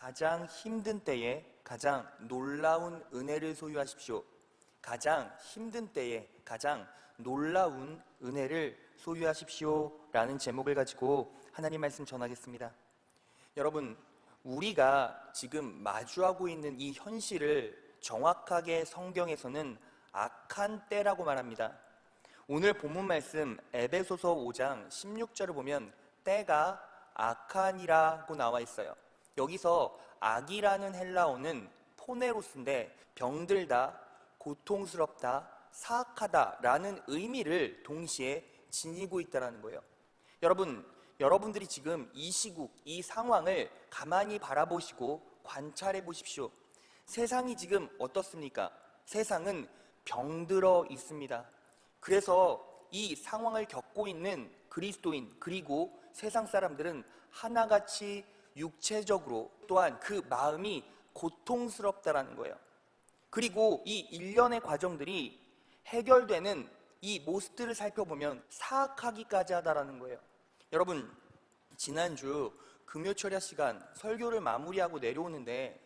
가장 힘든 때에 가장 놀라운 은혜를 소유하십시오. 가장 힘든 때에 가장 놀라운 은혜를 소유하십시오 라는 제목을 가지고 하나님 말씀 전하겠습니다. 여러분, 우리가 지금 마주하고 있는 이 현실을 정확하게 성경에서는 악한 때라고 말합니다. 오늘 본문 말씀 에베소서 5장 16절을 보면 때가 악한이라고 나와 있어요. 여기서 악이라는 헬라어는 포네로스인데 병들다, 고통스럽다, 사악하다 라는 의미를 동시에 지니고 있다는 거예요. 여러분들이 지금 이 시국, 이 상황을 가만히 바라보시고 관찰해 보십시오. 세상이 지금 어떻습니까? 세상은 병들어 있습니다. 그래서 이 상황을 겪고 있는 그리스도인 그리고 세상 사람들은 하나같이 육체적으로 또한 그 마음이 고통스럽다라는 거예요. 그리고 이 일련의 과정들이 해결되는 이 모습들을 살펴보면 사악하기까지 하다라는 거예요. 여러분, 지난주 금요철야 시간 설교를 마무리하고 내려오는데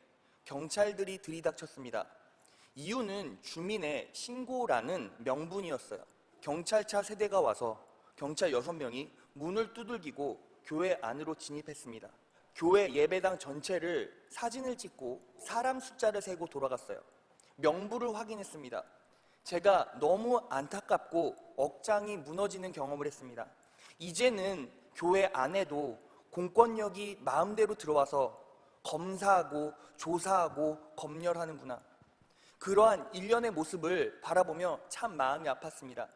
경찰들이 들이닥쳤습니다. 이유는 주민의 신고라는 명분이었어요. 경찰차 세대가 와서 경찰 6명이 문을 두들기고 교회 안으로 진입했습니다. 교회 예배당 전체를 사진을 찍고 사람 숫자를 세고 돌아갔어요. 명부를 확인했습니다. 제가 너무 안타깝고 억장이 무너지는 경험을 했습니다. 이제는 교회 안에도 공권력이 마음대로 들어와서 검사하고 조사하고 검열하는구나. 그러한 일련의 모습을 바라보며 참 마음이 아팠습니다.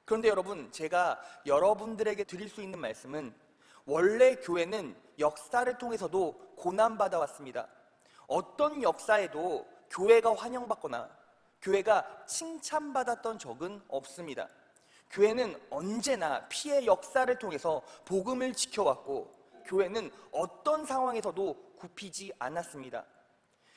그런데 여러분, 제가 여러분들에게 드릴 수 있는 말씀은 원래 교회는 역사를 통해서도 고난받아 왔습니다. 어떤 역사에도 교회가 환영받거나 교회가 칭찬받았던 적은 없습니다. 교회는 언제나 피해 역사를 통해서 복음을 지켜왔고 교회는 어떤 상황에서도 굽히지 않았습니다.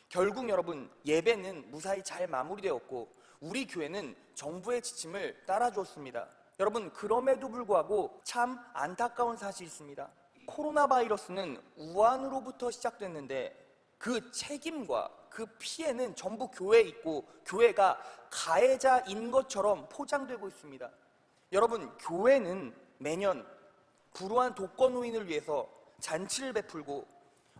결국 여러분, 예배는 무사히 잘 마무리되었고 우리 교회는 정부의 지침을 따라주었습니다. 여러분, 그럼에도 불구하고 참 안타까운 사실이 있습니다. 코로나 바이러스는 우한으로부터 시작됐는데 그 책임과 그 피해는 전부 교회에 있고 교회가 가해자인 것처럼 포장되고 있습니다. 여러분, 교회는 매년 불우한 독거노인을 위해서 잔치를 베풀고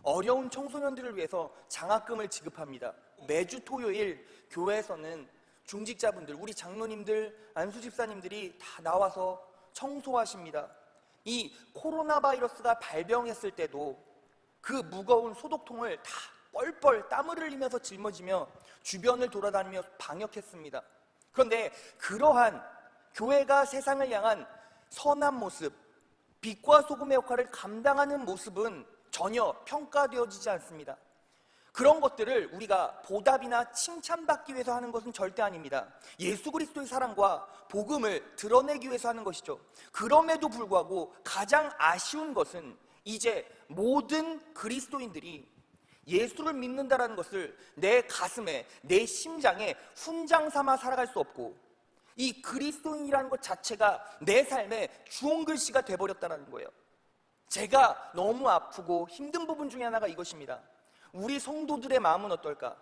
어려운 청소년들을 위해서 장학금을 지급합니다. 매주 토요일 교회에서는 중직자분들, 우리 장로님들, 안수집사님들이 다 나와서 청소하십니다. 이 코로나 바이러스가 발병했을 때도 그 무거운 소독통을 다 뻘뻘 땀을 흘리면서 짊어지며 주변을 돌아다니며 방역했습니다. 그런데 그러한 교회가 세상을 향한 선한 모습, 빛과 소금의 역할을 감당하는 모습은 전혀 평가되어지지 않습니다. 그런 것들을 우리가 보답이나 칭찬받기 위해서 하는 것은 절대 아닙니다. 예수 그리스도의 사랑과 복음을 드러내기 위해서 하는 것이죠. 그럼에도 불구하고 가장 아쉬운 것은 이제 모든 그리스도인들이 예수를 믿는다라는 것을 내 가슴에, 내 심장에 훈장 삼아 살아갈 수 없고 이 그리스도인이라는 것 자체가 내 삶의 주홍글씨가 돼버렸다는 거예요. 제가 너무 아프고 힘든 부분 중에 하나가 이것입니다. 우리 성도들의 마음은 어떨까?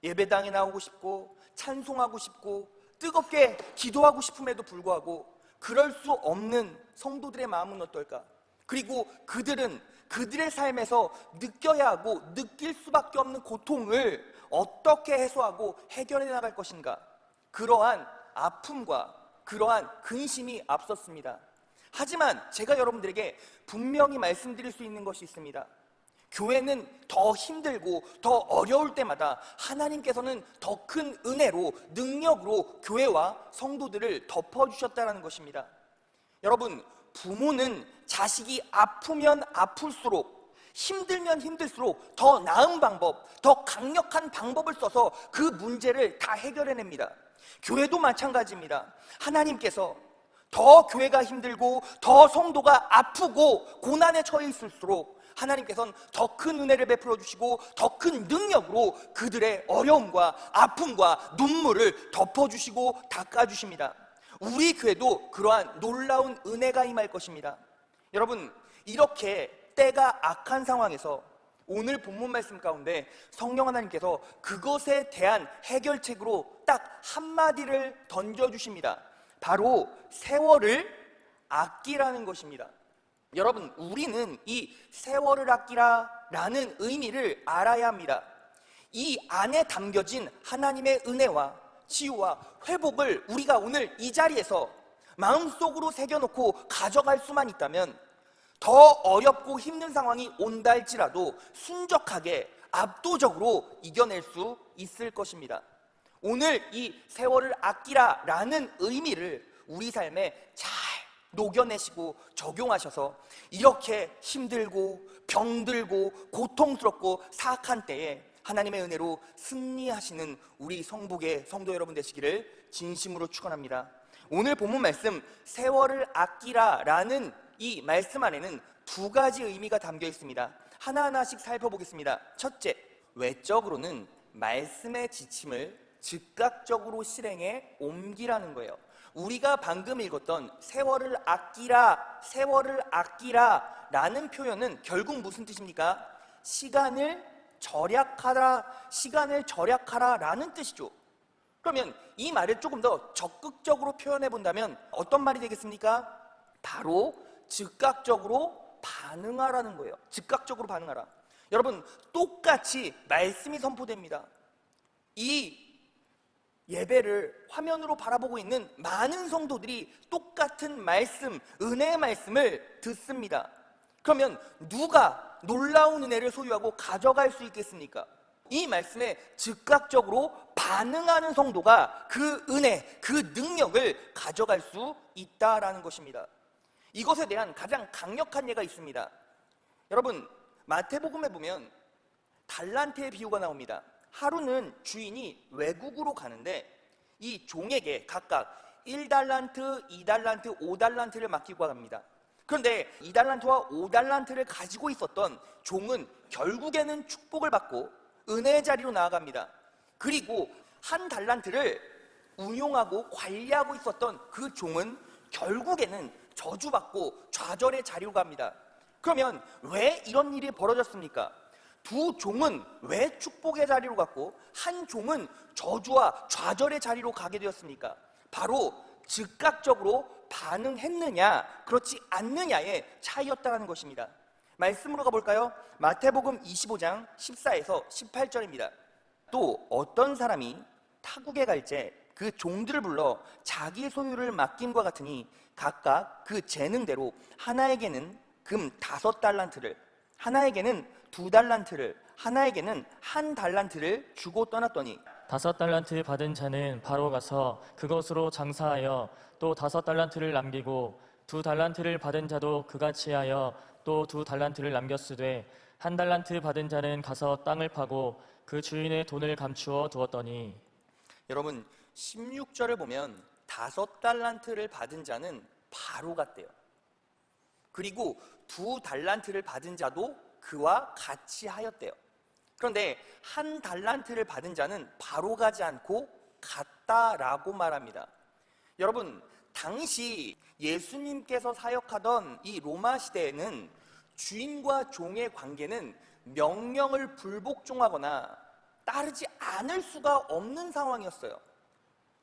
예배당에 나오고 싶고 찬송하고 싶고 뜨겁게 기도하고 싶음에도 불구하고 그럴 수 없는 성도들의 마음은 어떨까? 그리고 그들은 그들의 삶에서 느껴야 하고 느낄 수밖에 없는 고통을 어떻게 해소하고 해결해 나갈 것인가? 그러한 아픔과 그러한 근심이 앞섰습니다. 하지만 제가 여러분들에게 분명히 말씀드릴 수 있는 것이 있습니다. 교회는 더 힘들고 더 어려울 때마다 하나님께서는 더 큰 은혜로, 능력으로 교회와 성도들을 덮어주셨다는 것입니다. 여러분, 부모는 자식이 아프면 아플수록, 힘들면 힘들수록 더 나은 방법, 더 강력한 방법을 써서 그 문제를 다 해결해냅니다. 교회도 마찬가지입니다. 하나님께서 더 교회가 힘들고 더 성도가 아프고 고난에 처해 있을수록 하나님께서는 더 큰 은혜를 베풀어 주시고 더 큰 능력으로 그들의 어려움과 아픔과 눈물을 덮어주시고 닦아주십니다. 우리 교회도 그러한 놀라운 은혜가 임할 것입니다. 여러분, 이렇게 때가 악한 상황에서 오늘 본문 말씀 가운데 성령 하나님께서 그것에 대한 해결책으로 딱 한마디를 던져주십니다. 바로 세월을 아끼라는 것입니다. 여러분, 우리는 이 세월을 아끼라라는 의미를 알아야 합니다. 이 안에 담겨진 하나님의 은혜와 치유와 회복을 우리가 오늘 이 자리에서 마음속으로 새겨놓고 가져갈 수만 있다면 더 어렵고 힘든 상황이 온다 할지라도 순적하게 압도적으로 이겨낼 수 있을 것입니다. 오늘 이 세월을 아끼라라는 의미를 우리 삶에 잘 녹여내시고 적용하셔서 이렇게 힘들고 병들고 고통스럽고 사악한 때에 하나님의 은혜로 승리하시는 우리 성북의 성도 여러분 되시기를 진심으로 축원합니다. 오늘 본문 말씀 세월을 아끼라라는 이 말씀 안에는 두 가지 의미가 담겨 있습니다. 하나하나씩 살펴보겠습니다. 첫째, 외적으로는 말씀의 지침을 즉각적으로 실행에 옮기라는 거예요. 우리가 방금 읽었던 세월을 아끼라 라는 표현은 결국 무슨 뜻입니까? 시간을 절약하라 라는 뜻이죠. 그러면 이 말을 조금 더 적극적으로 표현해 본다면 어떤 말이 되겠습니까? 바로 즉각적으로 반응하라는 거예요. 즉각적으로 반응하라. 여러분, 똑같이 말씀이 선포됩니다. 이 예배를 화면으로 바라보고 있는 많은 성도들이 똑같은 말씀, 은혜의 말씀을 듣습니다. 그러면 누가 놀라운 은혜를 소유하고 가져갈 수 있겠습니까? 이 말씀에 즉각적으로 반응하는 성도가 그 은혜, 그 능력을 가져갈 수 있다라는 것입니다. 이것에 대한 가장 강력한 예가 있습니다. 여러분, 마태복음에 보면 달란트의 비유가 나옵니다. 하루는 주인이 외국으로 가는데 이 종에게 각각 1달란트, 2달란트, 5달란트를 맡기고 갑니다. 그런데 2달란트와 5달란트를 가지고 있었던 종은 결국에는 축복을 받고 은혜의 자리로 나아갑니다. 그리고 1달란트를 운용하고 관리하고 있었던 그 종은 결국에는 저주받고 좌절의 자리로 갑니다. 그러면 왜 이런 일이 벌어졌습니까? 두 종은 왜 축복의 자리로 갔고 한 종은 저주와 좌절의 자리로 가게 되었습니까? 바로 즉각적으로 반응했느냐 그렇지 않느냐의 차이였다는 것입니다. 말씀으로 가볼까요? 마태복음 25장 14에서 18절입니다. 또 어떤 사람이 타국에 갈 때 그 종들을 불러 자기 소유를 맡김과 같으니 각각 그 재능대로 하나에게는 금 5달란트를, 하나에게는 2달란트를, 하나에게는 1달란트를 주고 떠났더니 5달란트 받은 자는 바로 가서 그것으로 장사하여 또 5달란트를 남기고 2달란트를 받은 자도 그같이 하여 또 2달란트를 남겼으되 1달란트 받은 자는 가서 땅을 파고 그 주인의 돈을 감추어 두었더니. 여러분, 16절을 보면 5달란트를 받은 자는 바로 갔대요. 그리고 2달란트를 받은 자도 그와 같이 하였대요. 그런데 1달란트를 받은 자는 바로 가지 않고 갔다라고 말합니다. 여러분, 당시 예수님께서 사역하던 이 로마 시대에는 주인과 종의 관계는 명령을 불복종하거나 따르지 않을 수가 없는 상황이었어요.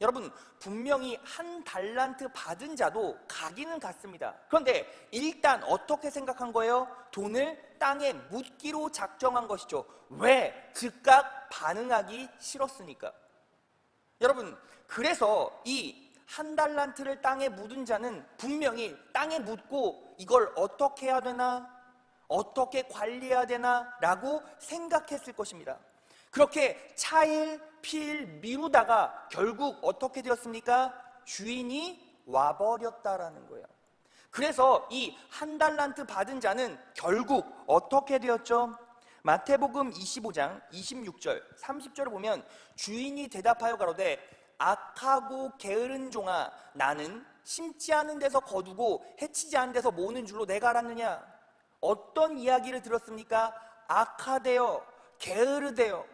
여러분, 분명히 1달란트 받은 자도 가기는 갔습니다. 그런데 일단 어떻게 생각한 거예요? 돈을 땅에 묻기로 작정한 것이죠. 왜? 즉각 반응하기 싫었으니까. 여러분, 그래서 이 1달란트를 땅에 묻은 자는 분명히 땅에 묻고 이걸 어떻게 해야 되나? 어떻게 관리해야 되나? 라고 생각했을 것입니다. 그렇게 차일피일 미루다가 결국 어떻게 되었습니까? 주인이 와버렸다라는 거예요. 그래서 이 1달란트 받은 자는 결국 어떻게 되었죠? 마태복음 25장 26절 30절을 보면 주인이 대답하여 가로되 악하고 게으른 종아, 나는 심지 않은 데서 거두고 해치지 않은 데서 모으는 줄로 내가 알았느냐? 어떤 이야기를 들었습니까? 악하대요, 게으르대요.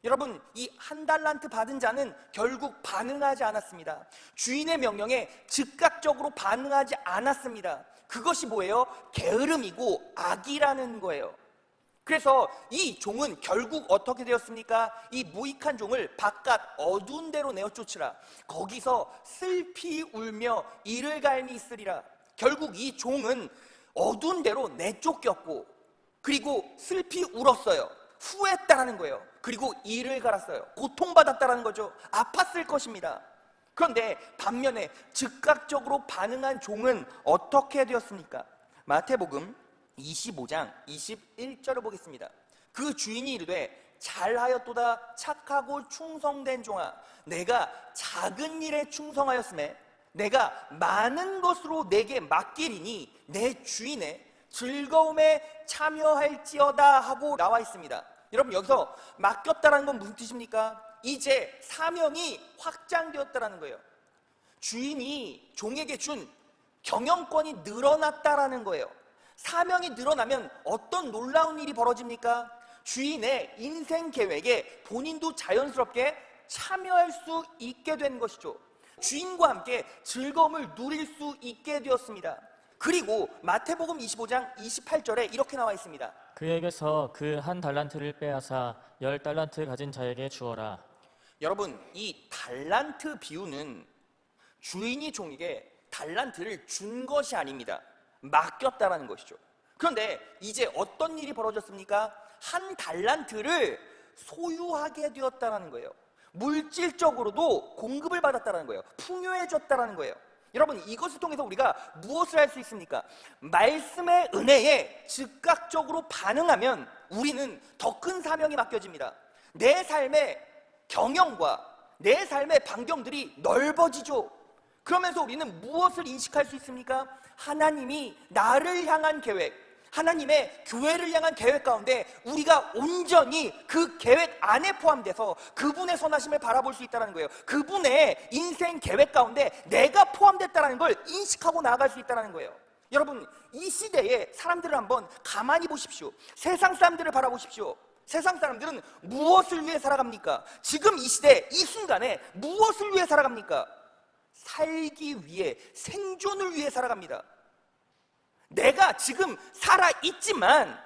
여러분, 이 1달란트 받은 자는 결국 반응하지 않았습니다. 주인의 명령에 즉각적으로 반응하지 않았습니다. 그것이 뭐예요? 게으름이고 악이라는 거예요. 그래서 이 종은 결국 어떻게 되었습니까? 이 무익한 종을 바깥 어두운 데로 내어 쫓으라. 거기서 슬피 울며 이를 갈미 있으리라. 결국 이 종은 어두운 데로 내쫓겼고, 그리고 슬피 울었어요. 후회했다라는 거예요. 그리고 이를 갈았어요. 고통받았다라는 거죠. 아팠을 것입니다. 그런데 반면에 즉각적으로 반응한 종은 어떻게 되었습니까? 마태복음 25장 21절을 보겠습니다. 그 주인이 이르되 잘하였도다 착하고 충성된 종아, 내가 작은 일에 충성하였음에 내가 많은 것으로 내게 맡기리니 내 주인의 즐거움에 참여할지어다 하고 나와 있습니다. 여러분, 여기서 맡겼다는 건 무슨 뜻입니까? 이제 사명이 확장되었다는 거예요. 주인이 종에게 준 경영권이 늘어났다라는 거예요. 사명이 늘어나면 어떤 놀라운 일이 벌어집니까? 주인의 인생 계획에 본인도 자연스럽게 참여할 수 있게 된 것이죠. 주인과 함께 즐거움을 누릴 수 있게 되었습니다. 그리고 마태복음 25장 28절에 이렇게 나와 있습니다. 그에게서 그 한 달란트를 빼앗아 10달란트 가진 자에게 주어라. 여러분, 이 달란트 비유는 주인이 종에게 달란트를 준 것이 아닙니다. 맡겼다라는 것이죠. 그런데 이제 어떤 일이 벌어졌습니까? 한 달란트를 소유하게 되었다는 거예요. 물질적으로도 공급을 받았다는 거예요. 풍요해졌다는 거예요. 여러분, 이것을 통해서 우리가 무엇을 할 수 있습니까? 말씀의 은혜에 즉각적으로 반응하면 우리는 더 큰 사명이 맡겨집니다. 내 삶의 경영과 내 삶의 반경들이 넓어지죠. 그러면서 우리는 무엇을 인식할 수 있습니까? 하나님이 나를 향한 계획, 하나님의 교회를 향한 계획 가운데 우리가 온전히 그 계획 안에 포함돼서 그분의 선하심을 바라볼 수 있다는 거예요. 그분의 인생 계획 가운데 내가 포함됐다는 걸 인식하고 나아갈 수 있다는 거예요. 여러분, 이 시대에 사람들을 한번 가만히 보십시오. 세상 사람들을 바라보십시오. 세상 사람들은 무엇을 위해 살아갑니까? 지금 이 시대, 이 순간에 무엇을 위해 살아갑니까? 살기 위해, 생존을 위해 살아갑니다. 내가 지금 살아있지만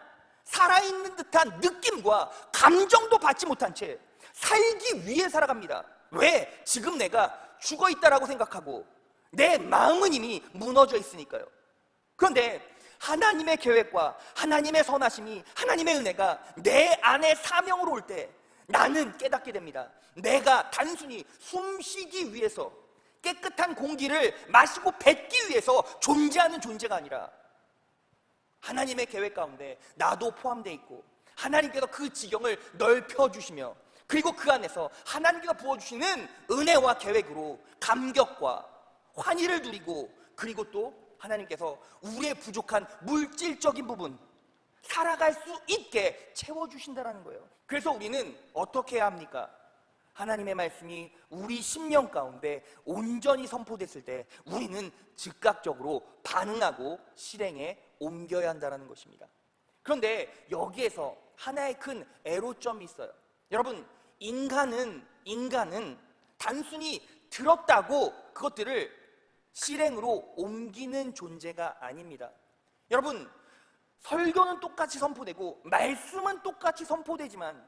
살아있는 듯한 느낌과 감정도 받지 못한 채 살기 위해 살아갑니다. 왜? 지금 내가 죽어있다라고 생각하고 내 마음은 이미 무너져 있으니까요. 그런데 하나님의 계획과 하나님의 선하심이, 하나님의 은혜가 내 안에 사명으로 올 때 나는 깨닫게 됩니다. 내가 단순히 숨쉬기 위해서, 깨끗한 공기를 마시고 뱉기 위해서 존재하는 존재가 아니라 하나님의 계획 가운데 나도 포함되어 있고 하나님께서 그 지경을 넓혀주시며, 그리고 그 안에서 하나님께서 부어주시는 은혜와 계획으로 감격과 환희를 누리고, 그리고 또 하나님께서 우리의 부족한 물질적인 부분 살아갈 수 있게 채워주신다는 거예요. 그래서 우리는 어떻게 해야 합니까? 하나님의 말씀이 우리 심령 가운데 온전히 선포됐을 때 우리는 즉각적으로 반응하고 실행에 옮겨야 한다는 것입니다. 그런데 여기에서 하나의 큰 애로점이 있어요. 여러분, 인간은 단순히 들었다고 그것들을 실행으로 옮기는 존재가 아닙니다. 여러분, 설교는 똑같이 선포되고 말씀은 똑같이 선포되지만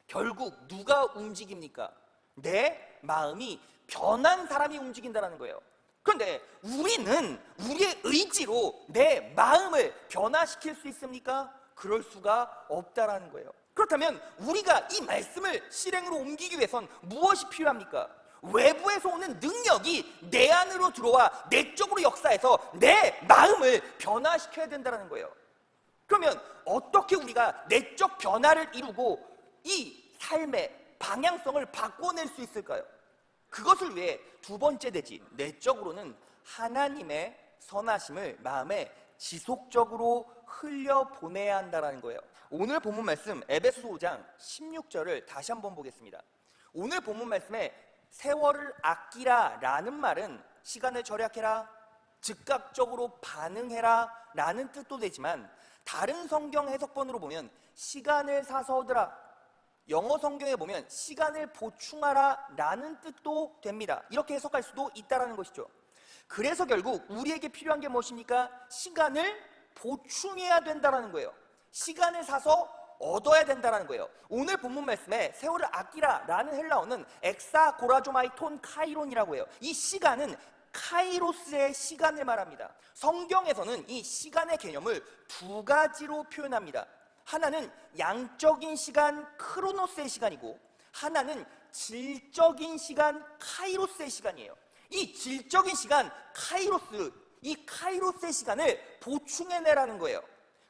결국 누가 움직입니까? 내 마음이 변한 사람이 움직인다는 거예요. 그런데 우리는 우리의 의지로 내 마음을 변화시킬 수 있습니까? 그럴 수가 없다라는 거예요. 그렇다면 우리가 이 말씀을 실행으로 옮기기 위해선 무엇이 필요합니까? 외부에서 오는 능력이 내 안으로 들어와 내적으로 역사해서 내 마음을 변화시켜야 된다는 거예요. 그러면 어떻게 우리가 내적 변화를 이루고 이 삶의 방향성을 바꿔낼 수 있을까요? 그것을 위해 두 번째 대지, 내적으로는 하나님의 선하심을 마음에 지속적으로 흘려보내야 한다는 거예요. 오늘 본문 말씀 에베소서 5장 16절을 다시 한번 보겠습니다. 오늘 본문 말씀에 세월을 아끼라 라는 말은 시간을 절약해라, 즉각적으로 반응해라 라는 뜻도 되지만, 다른 성경 해석본으로 보면 시간을 사서 얻으라, 영어 성경에 보면 시간을 보충하라 라는 뜻도 됩니다. 이렇게 해석할 수도 있다는 것이죠. 그래서 결국 우리에게 필요한 게 무엇입니까? 시간을 보충해야 된다는 거예요. 시간을 사서 얻어야 된다는 거예요. 오늘 본문 말씀에 세월을 아끼라라는 헬라어는 엑사고라조마이톤 카이론이라고 해요. 이 시간은 카이로스의 시간을 말합니다. 성경에서는 이 시간의 개념을 두 가지로 표현합니다. 하나는 양적인 시간 크로노스의 시간이고, 하나는 질적인 시간 카이로스의 시간이에요. 이 질적인 시간 카이로스, 이 카이로스의 시간을 보충해내라는 거예요.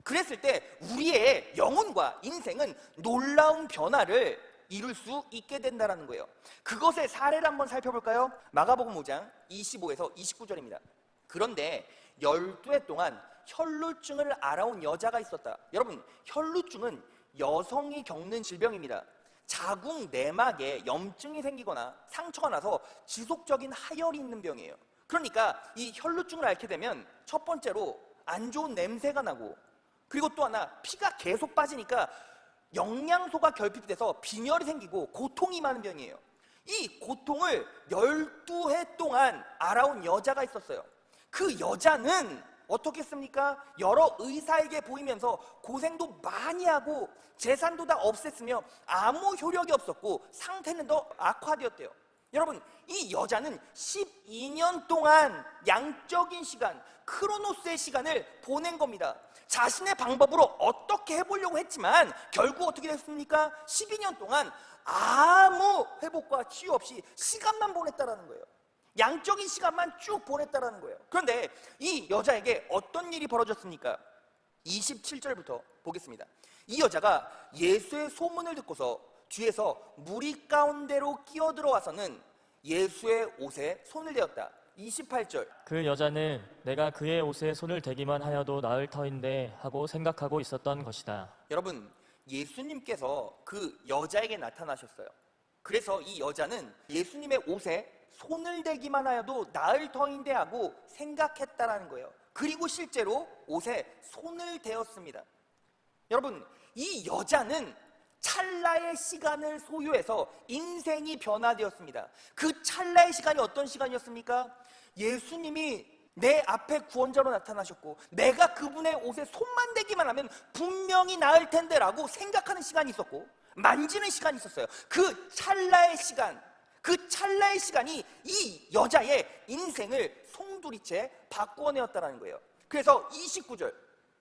그랬을 때 우리의 영혼과 인생은 놀라운 변화를 이룰 수 있게 된다는 거예요. 그것의 사례를 한번 살펴볼까요? 마가복음 5장 25에서 29절입니다. 그런데 12해 동안 혈루증을 앓아온 여자가 있었다. 여러분, 혈루증은 여성이 겪는 질병입니다. 자궁 내막에 염증이 생기거나 상처가 나서 지속적인 하열이 있는 병이에요. 그러니까 이 혈루증을 앓게 되면 첫 번째로 안 좋은 냄새가 나고, 그리고 또 하나 피가 계속 빠지니까 영양소가 결핍돼서 빈혈이 생기고 고통이 많은 병이에요. 이 고통을 12해 동안 앓아온 여자가 있었어요. 그 여자는 어떻게 했습니까? 여러 의사에게 보이면서 고생도 많이 하고 재산도 다 없앴으며 아무 효력이 없었고 상태는 더 악화되었대요. 여러분, 이 여자는 12년 동안 양적인 시간, 크로노스의 시간을 보낸 겁니다. 자신의 방법으로 어떻게 해보려고 했지만 결국 어떻게 됐습니까? 12년 동안 아무 회복과 치유 없이 시간만 보냈다라는 거예요. 양적인 시간만 쭉 보냈다라는 거예요. 그런데 이 여자에게 어떤 일이 벌어졌습니까? 27절부터 보겠습니다. 이 여자가 예수의 소문을 듣고서 뒤에서 무리 가운데로 끼어들어와서는 예수의 옷에 손을 대었다. 28절. 그 여자는 내가 그의 옷에 손을 대기만 하여도 나을 터인데 하고 생각하고 있었던 것이다. 여러분, 예수님께서 그 여자에게 나타나셨어요. 그래서 이 여자는 예수님의 옷에 손을 대기만 하여도 나을 터인데 하고 생각했다라는 거예요. 그리고 실제로 옷에 손을 대었습니다. 여러분, 이 여자는 찰나의 시간을 소유해서 인생이 변화되었습니다. 그 찰나의 시간이 어떤 시간이었습니까? 예수님이 내 앞에 구원자로 나타나셨고 내가 그분의 옷에 손만 대기만 하면 분명히 나을 텐데 라고 생각하는 시간이 있었고, 만지는 시간이 있었어요. 그 찰나의 시간, 그 찰나의 시간이 이 여자의 인생을 송두리째 바꾸어내었다는 거예요. 그래서 29절,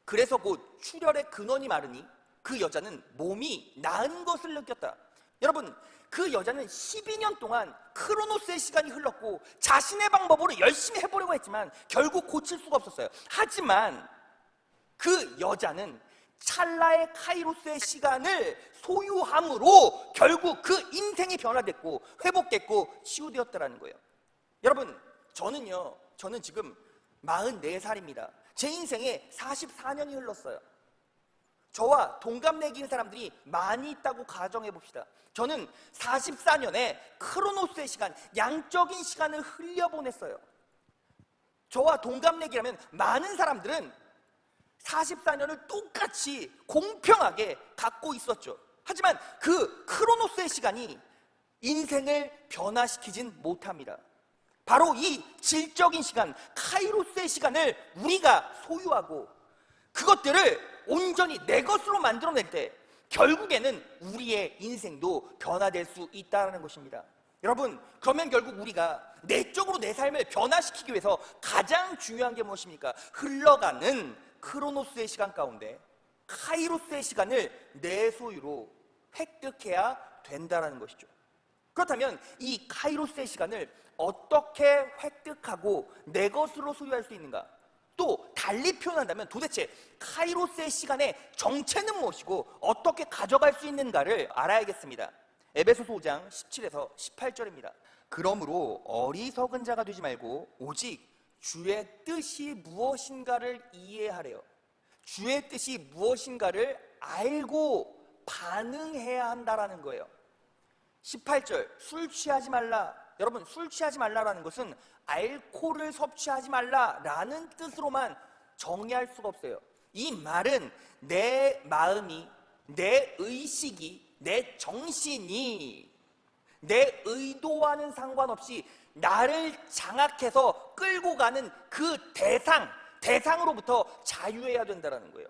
그래서 곧 출혈의 근원이 마르니 그 여자는 몸이 나은 것을 느꼈다. 여러분, 그 여자는 12년 동안 크로노스의 시간이 흘렀고 자신의 방법으로 열심히 해보려고 했지만 결국 고칠 수가 없었어요. 하지만 그 여자는 찰나의 카이로스의 시간을 소유함으로 결국 그 인생이 변화됐고 회복됐고 치유되었다는 거예요. 여러분, 저는 지금 44살입니다. 제 인생에 44년이 흘렀어요. 저와 동갑내기인 사람들이 많이 있다고 가정해 봅시다. 저는 44년의 크로노스의 시간, 양적인 시간을 흘려보냈어요. 저와 동갑내기라면 많은 사람들은 44년을 똑같이 공평하게 갖고 있었죠. 하지만 그 크로노스의 시간이 인생을 변화시키진 못합니다. 바로 이 질적인 시간, 카이로스의 시간을 우리가 소유하고 그것들을 온전히 내 것으로 만들어낼 때 결국에는 우리의 인생도 변화될 수 있다는 것입니다. 여러분, 그러면 결국 우리가 내적으로 내 삶을 변화시키기 위해서 가장 중요한 게 무엇입니까? 흘러가는 크로노스의 시간 가운데 카이로스의 시간을 내 소유로 획득해야 된다는 것이죠. 그렇다면 이 카이로스의 시간을 어떻게 획득하고 내 것으로 소유할 수 있는가? 또 달리 표현한다면 도대체 카이로스의 시간의 정체는 무엇이고 어떻게 가져갈 수 있는가를 알아야겠습니다. 에베소서 5장 17에서 18절입니다. 그러므로 어리석은 자가 되지 말고 오직 주의 뜻이 무엇인가를 이해하래요. 주의 뜻이 무엇인가를 알고 반응해야 한다라는 거예요. 18절, 술 취하지 말라. 여러분, 술 취하지 말라라는 것은 알코올을 섭취하지 말라라는 뜻으로만 정의할 수가 없어요. 이 말은 내 마음이, 내 의식이, 내 정신이 내 의도와는 상관없이 나를 장악해서 끌고 가는 그 대상으로부터 자유해야 된다는 거예요.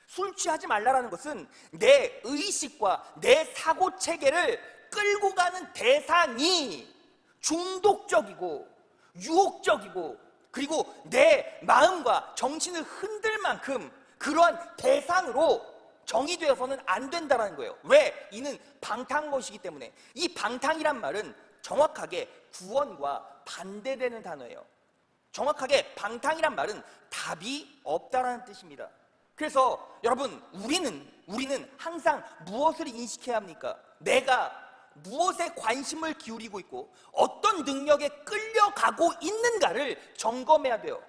술 취하지 말라라는 것은 내 의식과 내 사고 체계를 끌고 가는 대상이 중독적이고 유혹적이고 그리고 내 마음과 정신을 흔들 만큼 그러한 대상으로 정의되어서는 안 된다는 거예요. 왜? 이는 방탕것이기 때문에. 이 방탕이란 말은 정확하게 구원과 반대되는 단어예요. 정확하게 방탕이란 말은 답이 없다라는 뜻입니다. 그래서 여러분, 우리는 항상 무엇을 인식해야 합니까? 내가 무엇에 관심을 기울이고 있고 어떤 능력에 끌려가고 있는가를 점검해야 돼요.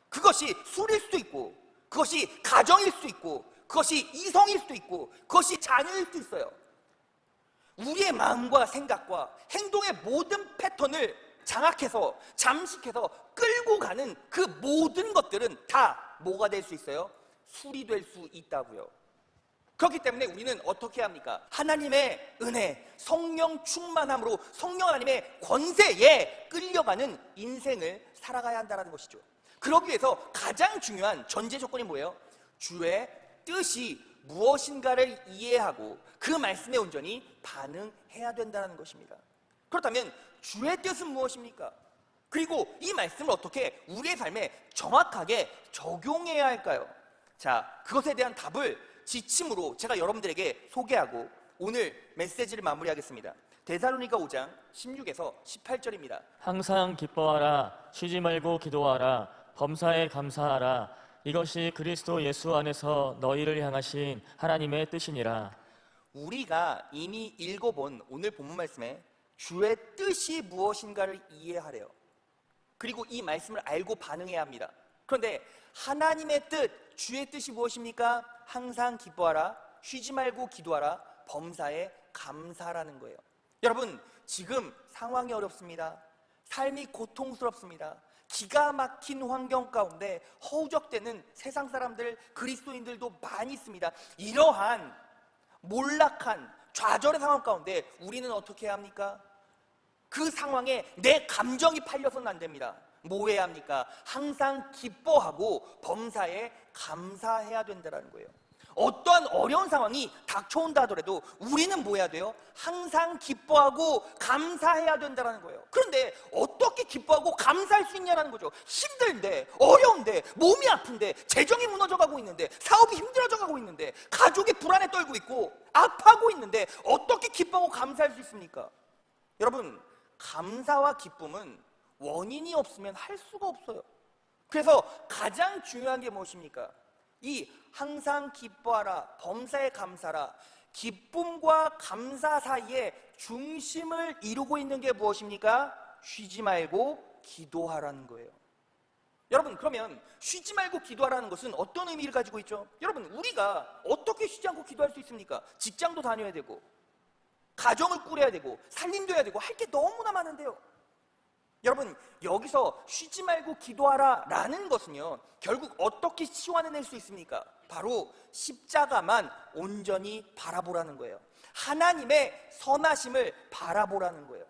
그것이 술일 수도 있고, 그것이 가정일 수도 있고, 그것이 이성일 수도 있고, 그것이 자녀일 수도 있어요. 우리의 마음과 생각과 행동의 모든 패턴을 장악해서 잠식해서 끌고 가는 그 모든 것들은 다 뭐가 될 수 있어요? 술이 될 수 있다고요. 그렇기 때문에 우리는 어떻게 합니까? 하나님의 은혜, 성령 충만함으로 성령 하나님의 권세에 끌려가는 인생을 살아가야 한다는 것이죠. 그러기 위해서 가장 중요한 전제 조건이 뭐예요? 주의 뜻이 무엇인가를 이해하고 그 말씀에 온전히 반응해야 된다는 것입니다. 그렇다면 주의 뜻은 무엇입니까? 그리고 이 말씀을 어떻게 우리의 삶에 정확하게 적용해야 할까요? 자, 그것에 대한 답을 지침으로 제가 여러분들에게 소개하고 오늘 메시지를 마무리하겠습니다. 데살로니가 5장 16에서 18절입니다. 항상 기뻐하라. 쉬지 말고 기도하라. 범사에 감사하라. 이것이 그리스도 예수 안에서 너희를 향하신 하나님의 뜻이니라. 우리가 이미 읽어본 오늘 본문 말씀에 주의 뜻이 무엇인가를 이해하래요. 그리고 이 말씀을 알고 반응해야 합니다. 그런데 하나님의 뜻, 주의 뜻이 무엇입니까? 항상 기뻐하라, 쉬지 말고 기도하라, 범사에 감사하라는 거예요. 여러분, 지금 상황이 어렵습니다. 삶이 고통스럽습니다. 기가 막힌 환경 가운데 허우적대는 세상 사람들, 그리스도인들도 많이 있습니다. 이러한 몰락한 좌절의 상황 가운데 우리는 어떻게 해야 합니까? 그 상황에 내 감정이 팔려서는 안 됩니다. 뭐 해야 합니까? 항상 기뻐하고 범사에 감사해야 된다는 거예요. 어떠한 어려운 상황이 닥쳐온다 하더라도 우리는 뭐 해야 돼요? 항상 기뻐하고 감사해야 된다는 거예요. 그런데 어떻게 기뻐하고 감사할 수 있냐는 거죠. 힘든데, 어려운데, 몸이 아픈데, 재정이 무너져가고 있는데, 사업이 힘들어져가고 있는데, 가족이 불안에 떨고 있고 아파하고 있는데 어떻게 기뻐하고 감사할 수 있습니까? 여러분, 감사와 기쁨은 원인이 없으면 할 수가 없어요. 그래서 가장 중요한 게 무엇입니까? 이 항상 기뻐하라, 범사에 감사라, 기쁨과 감사 사이에 중심을 이루고 있는 게 무엇입니까? 쉬지 말고 기도하라는 거예요. 여러분, 그러면 쉬지 말고 기도하라는 것은 어떤 의미를 가지고 있죠? 여러분, 우리가 어떻게 쉬지 않고 기도할 수 있습니까? 직장도 다녀야 되고 가정을 꾸려야 되고 살림도 해야 되고 할 게 너무나 많은데요. 여러분, 여기서 쉬지 말고 기도하라 라는 것은요, 결국 어떻게 치환해낼 수 있습니까? 바로 십자가만 온전히 바라보라는 거예요. 하나님의 선하심을 바라보라는 거예요.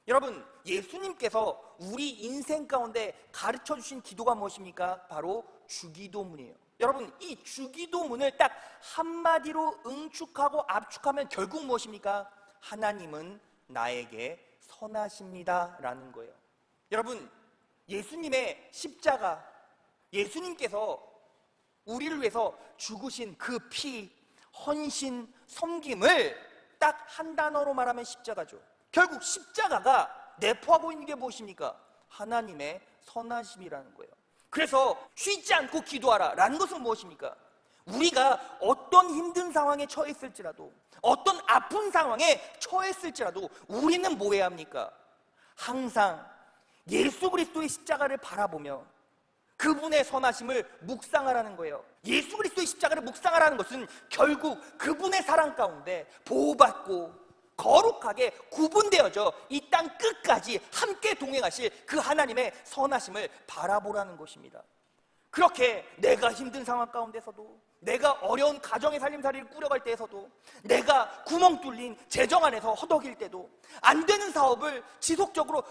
여러분, 예수님께서 우리 인생 가운데 가르쳐 주신 기도가 무엇입니까? 바로 주기도문이에요. 여러분, 이 주기도문을 딱 한마디로 응축하고 압축하면 결국 무엇입니까? 하나님은 나에게 선하십니다 라는 거예요. 여러분, 예수님의 십자가, 예수님께서 우리를 위해서 죽으신 그 피, 헌신, 섬김을 딱 한 단어로 말하면 십자가죠. 결국 십자가가 내포하고 있는 게 무엇입니까? 하나님의 선하심이라는 거예요. 그래서 쉬지 않고 기도하라 라는 것은 무엇입니까? 우리가 어떤 힘든 상황에 처했을지라도, 어떤 아픈 상황에 처했을지라도 우리는 뭐 해야 합니까? 항상 예수 그리스도의 십자가를 바라보며 그분의 선하심을 묵상하라는 거예요. 예수 그리스도의 십자가를 묵상하라는 것은 결국 그분의 사랑 가운데 보호받고 거룩하게 구분되어져 이 땅 끝까지 함께 동행하실 그 하나님의 선하심을 바라보라는 것입니다. 그렇게 내가 힘든 상황 가운데서도, 내가 어려운 가정의 살림살이를 꾸려갈 때에서도, 내가 구멍 뚫린 재정 안에서 허덕일 때도, 안 되는 사업을 지속적으로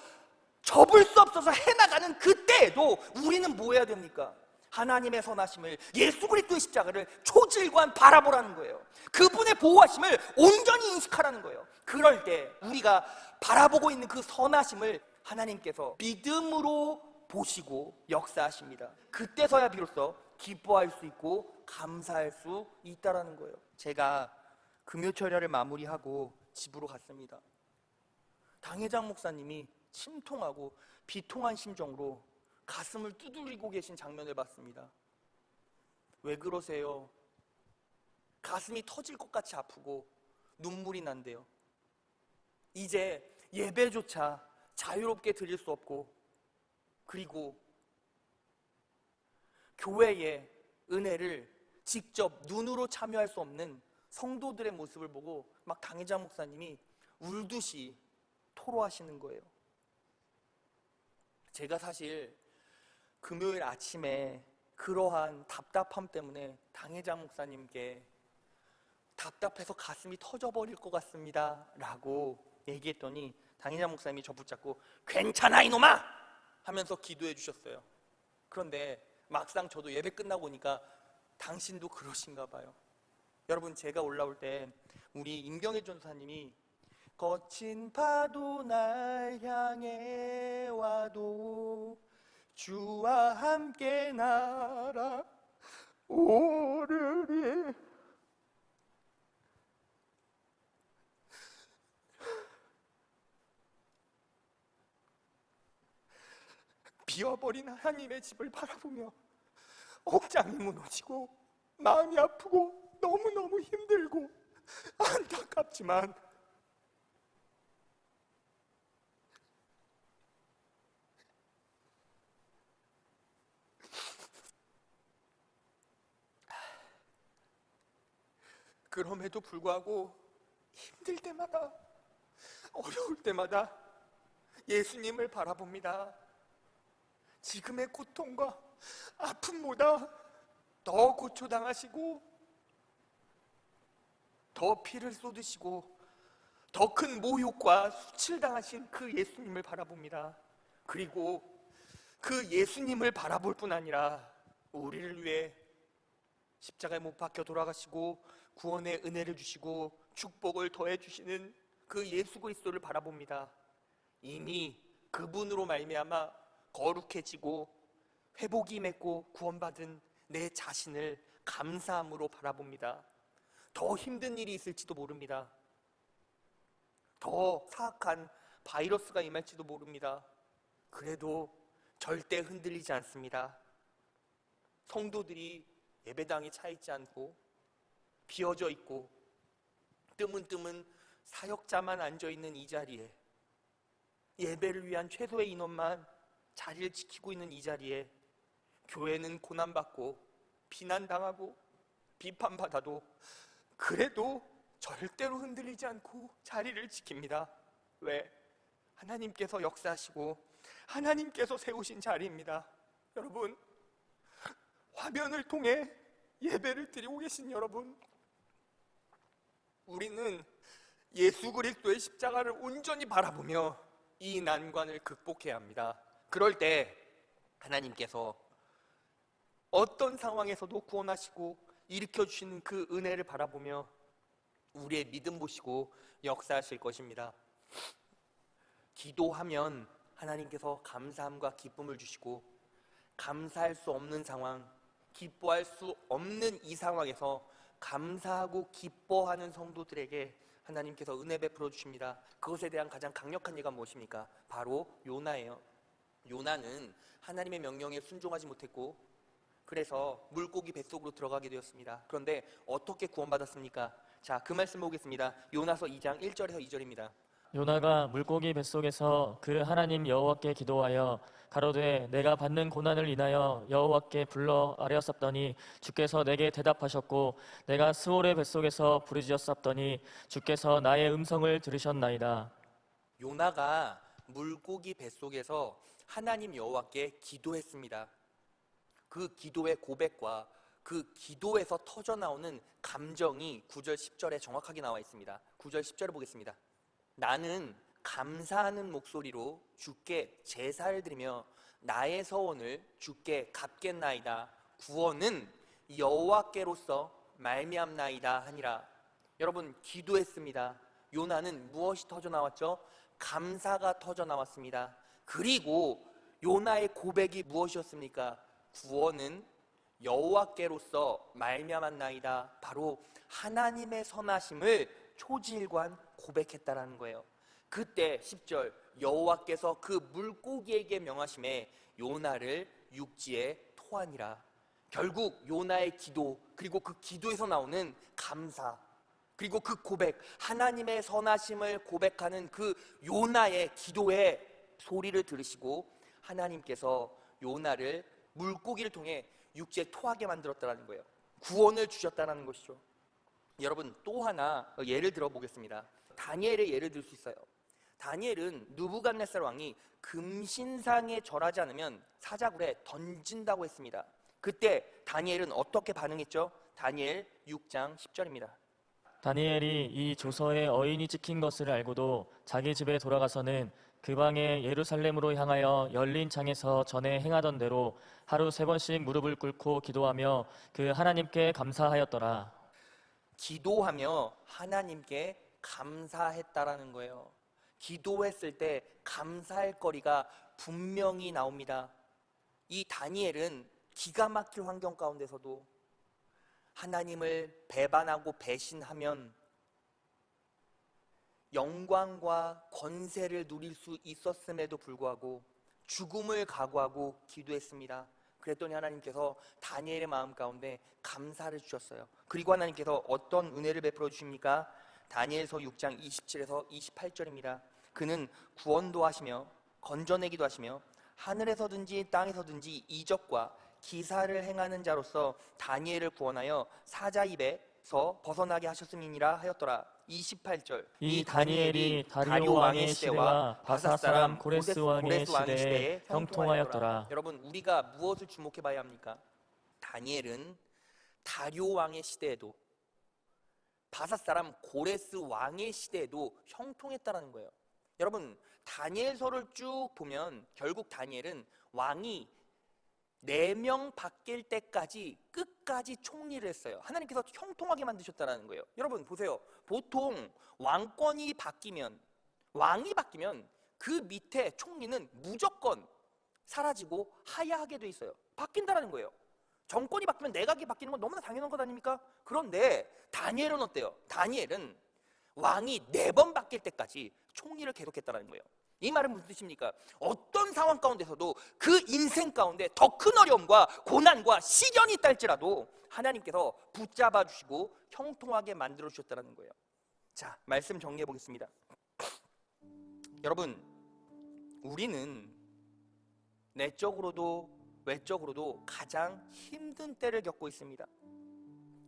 접을 수 없어서 해나가는 그때에도 우리는 뭐 해야 됩니까? 하나님의 선하심을, 예수 그리스도의 십자가를 초질관 바라보라는 거예요. 그분의 보호하심을 온전히 인식하라는 거예요. 그럴 때 우리가 바라보고 있는 그 선하심을 하나님께서 믿음으로 보시고 역사하십니다. 그때서야 비로소 기뻐할 수 있고 감사할 수 있다라는 거예요. 제가 금요철야를 마무리하고 집으로 갔습니다. 당회장 목사님이 침통하고 비통한 심정으로 가슴을 두드리고 계신 장면을 봤습니다. 왜 그러세요? 가슴이 터질 것 같이 아프고 눈물이 난대요. 이제 예배조차 자유롭게 드릴 수 없고, 그리고 교회의 은혜를 직접 눈으로 참여할 수 없는 성도들의 모습을 보고 막 당회장 목사님이 울듯이 토로하시는 거예요. 제가 사실 금요일 아침에 그러한 답답함 때문에 당회장 목사님께 답답해서 가슴이 터져버릴 것 같습니다 라고 얘기했더니 당회장 목사님이 저 붙잡고 괜찮아 이놈아! 하면서 기도해 주셨어요. 그런데 막상 저도 예배 끝나고 오니까 당신도 그러신가 봐요. 여러분, 제가 올라올 때 우리 임경혜 전사님이 거친 파도 날 향해 와도 주와 함께 날아오르리. 비어버린 하나님의 집을 바라보며 억장이 무너지고 마음이 아프고 너무너무 힘들고 안타깝지만 그럼에도 불구하고 힘들 때마다, 어려울 때마다 예수님을 바라봅니다. 지금의 고통과 아픔보다 더 고초당하시고 더 피를 쏟으시고 더 큰 모욕과 수치당하신 그 예수님을 바라봅니다. 그리고 그 예수님을 바라볼 뿐 아니라 우리를 위해 십자가에 못 박혀 돌아가시고 구원의 은혜를 주시고 축복을 더해 주시는 그 예수 그리스도를 바라봅니다. 이미 그분으로 말미암아 거룩해지고 회복이 맺고 구원받은 내 자신을 감사함으로 바라봅니다. 더 힘든 일이 있을지도 모릅니다. 더 사악한 바이러스가 임할지도 모릅니다. 그래도 절대 흔들리지 않습니다. 성도들이 예배당에 차 있지 않고 비어져 있고 뜨문뜨문 사역자만 앉아있는 이 자리에, 예배를 위한 최소의 인원만 자리를 지키고 있는 이 자리에 교회는 고난받고 비난당하고 비판받아도 그래도 절대로 흔들리지 않고 자리를 지킵니다. 왜? 하나님께서 역사하시고 하나님께서 세우신 자리입니다. 여러분, 화면을 통해 예배를 드리고 계신 여러분, 우리는 예수 그리스도의 십자가를 온전히 바라보며 이 난관을 극복해야 합니다. 그럴 때 하나님께서 어떤 상황에서도 구원하시고 일으켜주시는 그 은혜를 바라보며 우리의 믿음 보시고 역사하실 것입니다. 기도하면 하나님께서 감사함과 기쁨을 주시고, 감사할 수 없는 상황, 기뻐할 수 없는 이 상황에서 감사하고 기뻐하는 성도들에게 하나님께서 은혜 베풀어 주십니다. 그것에 대한 가장 강력한 예가 무엇입니까? 바로 요나예요. 요나는 하나님의 명령에 순종하지 못했고 그래서 물고기 뱃속으로 들어가게 되었습니다. 그런데 어떻게 구원받았습니까? 자, 그 말씀 보겠습니다. 요나서 2장 1절에서 2절입니다. 요나가 물고기 뱃속에서 그 하나님 여호와께 기도하여 가로되 내가 받는 고난을 인하여 여호와께 불러 아뢰었사더니 주께서 내게 대답하셨고 내가 스올의 뱃속에서 부르짖었사더니 주께서 나의 음성을 들으셨나이다. 요나가 물고기 뱃속에서 하나님 여호와께 기도했습니다. 그 기도의 고백과 그 기도에서 터져나오는 감정이 9절 10절에 정확하게 나와 있습니다. 9절 10절을 보겠습니다. 나는 감사하는 목소리로 주께 제사를 드리며 나의 서원을 주께 갚겠나이다. 구원은 여호와께로서 말미암나이다 하니라. 여러분, 기도했습니다. 요나는 무엇이 터져 나왔죠? 감사가 터져 나왔습니다. 그리고 요나의 고백이 무엇이었습니까? 구원은 여호와께로서 말미암았나이다. 바로 하나님의 선하심을 초지일관 고백했다라는 거예요. 그때 10절, 여호와께서 그 물고기에게 명하심에 요나를 육지에 토하니라. 결국 요나의 기도, 그리고 그 기도에서 나오는 감사, 그리고 그 고백, 하나님의 선하심을 고백하는 그 요나의 기도의 소리를 들으시고 하나님께서 요나를 물고기를 통해 육지에 토하게 만들었다는 거예요. 구원을 주셨다는 것이죠. 여러분, 또 하나 예를 들어 보겠습니다. 다니엘의 예를 들 수 있어요. 다니엘은 느부갓네살 왕이 금신상에 절하지 않으면 사자굴에 던진다고 했습니다. 그때 다니엘은 어떻게 반응했죠? 다니엘 6장 10절입니다. 다니엘이 이 조서에 어인이 찍힌 것을 알고도 자기 집에 돌아가서는 그 방에 예루살렘으로 향하여 열린 창에서 전에 행하던 대로 하루 3번씩 무릎을 꿇고 기도하며 그 하나님께 감사하였더라. 기도하며 하나님께 감사했다라는 거예요. 기도했을 때 감사할 거리가 분명히 나옵니다. 이 다니엘은 기가 막힐 환경 가운데서도 하나님을 배반하고 배신하면 영광과 권세를 누릴 수 있었음에도 불구하고 죽음을 각오하고 기도했습니다. 그랬더니 하나님께서 다니엘의 마음 가운데 감사를 주셨어요. 그리고 하나님께서 어떤 은혜를 베풀어 주십니까? 다니엘서 6장 27에서 28절입니다. 그는 구원도 하시며 건져내기도 하시며 하늘에서든지 땅에서든지 이적과 기사를 행하는 자로서 다니엘을 구원하여 사자 입에서 벗어나게 하셨음이니라 하였더라. 28절, 이 다니엘이 다리오 왕의 시대와 바사 사람 고레스 왕의 시대에 형통하였더라. 여러분, 우리가 무엇을 주목해 봐야 합니까? 다니엘은 다리오 왕의 시대에도 바사 사람 고레스 왕의 시대에도 형통했다라는 거예요. 여러분, 다니엘서를 쭉 보면 결국 다니엘은 왕이 4명 바뀔 때까지 끝까지 총리를 했어요. 하나님께서 형통하게 만드셨다는 거예요. 여러분 보세요. 보통 왕권이 바뀌면, 왕이 바뀌면 그 밑에 총리는 무조건 사라지고 하야하게 돼 있어요. 바뀐다는 거예요. 정권이 바뀌면 내각이 바뀌는 건 너무나 당연한 것 아닙니까? 그런데 다니엘은 어때요? 다니엘은 왕이 4번 바뀔 때까지 총리를 계속했다는 거예요. 이 말은 무슨 뜻입니까? 어떤 상황 가운데서도 그 인생 가운데 더 큰 어려움과 고난과 시련이 있다 할지라도 하나님께서 붙잡아 주시고 형통하게 만들어 주셨다는 거예요. 자, 말씀 정리해 보겠습니다. 여러분, 우리는 내적으로도 외적으로도 가장 힘든 때를 겪고 있습니다.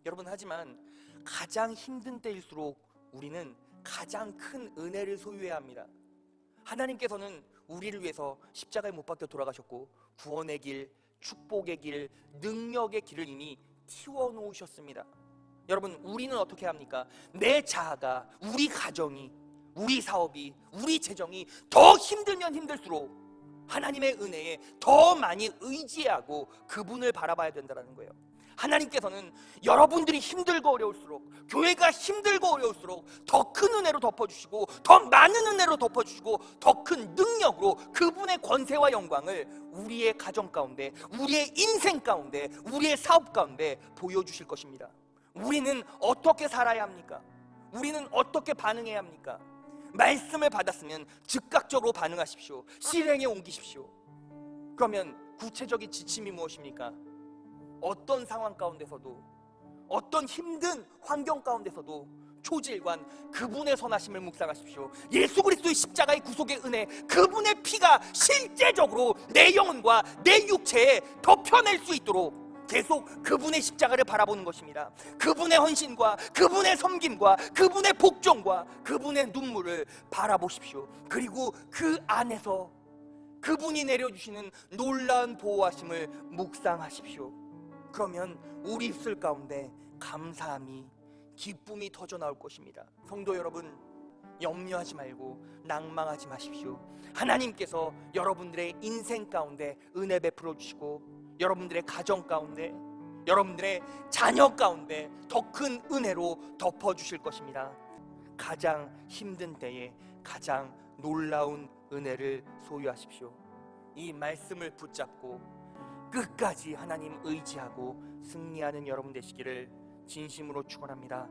여러분, 하지만 가장 힘든 때일수록 우리는 가장 큰 은혜를 소유해야 합니다. 하나님께서는 우리를 위해서 십자가에 못 박혀 돌아가셨고 구원의 길, 축복의 길, 능력의 길을 이미 틔워놓으셨습니다. 여러분, 우리는 어떻게 합니까? 내 자아가, 우리 가정이, 우리 사업이, 우리 재정이 더 힘들면 힘들수록 하나님의 은혜에 더 많이 의지하고 그분을 바라봐야 된다는 거예요. 하나님께서는 여러분들이 힘들고 어려울수록, 교회가 힘들고 어려울수록 더 큰 은혜로 덮어주시고 더 많은 은혜로 덮어주시고 더 큰 능력으로 그분의 권세와 영광을 우리의 가정 가운데, 우리의 인생 가운데, 우리의 사업 가운데 보여주실 것입니다. 우리는 어떻게 살아야 합니까? 우리는 어떻게 반응해야 합니까? 말씀을 받았으면 즉각적으로 반응하십시오. 실행에 옮기십시오. 그러면 구체적인 지침이 무엇입니까? 어떤 상황 가운데서도, 어떤 힘든 환경 가운데서도 초지일관 그분의 선하심을 묵상하십시오. 예수 그리스도의 십자가의 구속의 은혜, 그분의 피가 실제적으로 내 영혼과 내 육체에 덮여낼 수 있도록 계속 그분의 십자가를 바라보는 것입니다. 그분의 헌신과 그분의 섬김과 그분의 복종과 그분의 눈물을 바라보십시오. 그리고 그 안에서 그분이 내려주시는 놀라운 보호하심을 묵상하십시오. 그러면 우리 입술 가운데 감사함이, 기쁨이 터져 나올 것입니다. 성도 여러분, 염려하지 말고 낭망하지 마십시오. 하나님께서 여러분들의 인생 가운데 은혜 베풀어 주시고 여러분들의 가정 가운데, 여러분들의 자녀 가운데 더 큰 은혜로 덮어주실 것입니다. 가장 힘든 때에 가장 놀라운 은혜를 소유하십시오. 이 말씀을 붙잡고 끝까지 하나님 의지하고 승리하는 여러분 되시기를 진심으로 축원합니다.